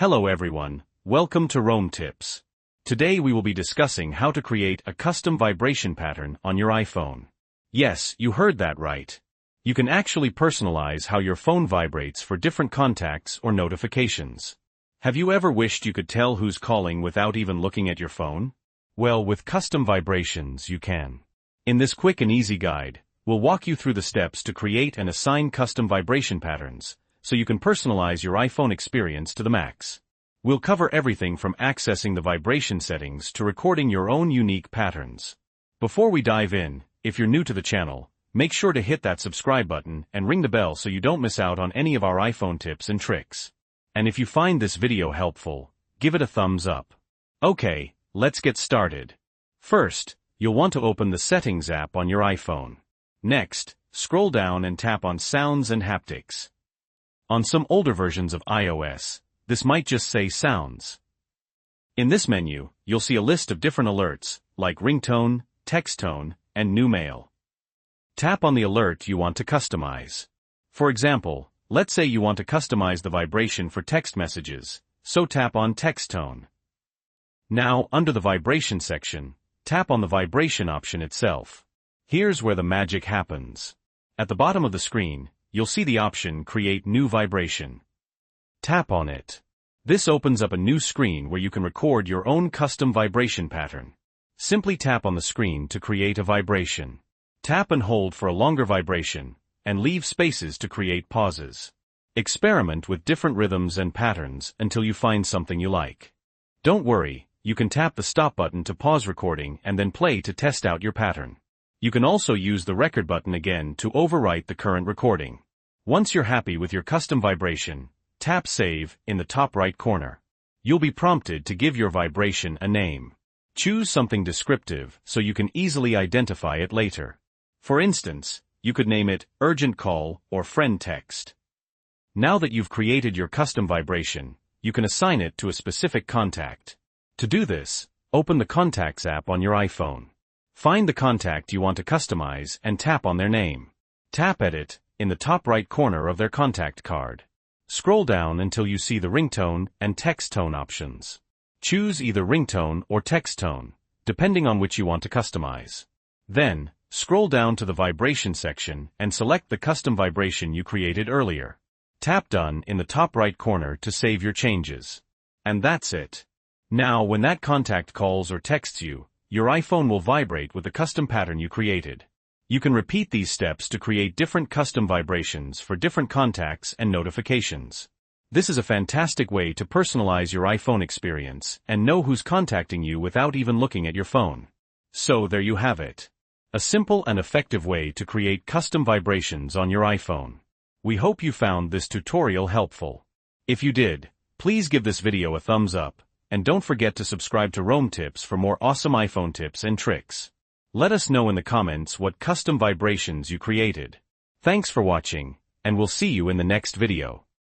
Hello everyone, welcome to Roam Tips. Today we will be discussing how to create a custom vibration pattern on your iPhone. Yes, you heard that right. You can actually personalize how your phone vibrates for different contacts or notifications. Have you ever wished you could tell who's calling without even looking at your phone? Well, with custom vibrations you can. In this quick and easy guide, we'll walk you through the steps to create and assign custom vibration patterns, so you can personalize your iPhone experience to the max. We'll cover everything from accessing the vibration settings to recording your own unique patterns. Before we dive in, if you're new to the channel, make sure to hit that subscribe button and ring the bell so you don't miss out on any of our iPhone tips and tricks. And if you find this video helpful, give it a thumbs up. Okay, let's get started. First, you'll want to open the Settings app on your iPhone. Next, scroll down and tap on Sounds and Haptics. On some older versions of iOS, this might just say Sounds. In this menu, you'll see a list of different alerts, like ringtone, text tone, and new mail. Tap on the alert you want to customize. For example, let's say you want to customize the vibration for text messages, so tap on Text Tone. Now, under the Vibration section, tap on the vibration option itself. Here's where the magic happens. At the bottom of the screen, you'll see the option Create New Vibration. Tap on it. This opens up a new screen where you can record your own custom vibration pattern. Simply tap on the screen to create a vibration. Tap and hold for a longer vibration, and leave spaces to create pauses. Experiment with different rhythms and patterns until you find something you like. Don't worry, you can tap the stop button to pause recording and then play to test out your pattern. You can also use the record button again to overwrite the current recording. Once you're happy with your custom vibration, tap Save in the top right corner. You'll be prompted to give your vibration a name. Choose something descriptive so you can easily identify it later. For instance, you could name it Urgent Call or Friend Text. Now that you've created your custom vibration, you can assign it to a specific contact. To do this, open the Contacts app on your iPhone. Find the contact you want to customize and tap on their name. Tap Edit in the top right corner of their contact card. Scroll down until you see the ringtone and text tone options. Choose either ringtone or text tone, depending on which you want to customize. Then, scroll down to the vibration section and select the custom vibration you created earlier. Tap Done in the top right corner to save your changes. And that's it. Now when that contact calls or texts you, your iPhone will vibrate with the custom pattern you created. You can repeat these steps to create different custom vibrations for different contacts and notifications. This is a fantastic way to personalize your iPhone experience and know who's contacting you without even looking at your phone. So there you have it. A simple and effective way to create custom vibrations on your iPhone. We hope you found this tutorial helpful. If you did, please give this video a thumbs up, and don't forget to subscribe to Roam Tips for more awesome iPhone tips and tricks. Let us know in the comments what custom vibrations you created. Thanks for watching, and we'll see you in the next video.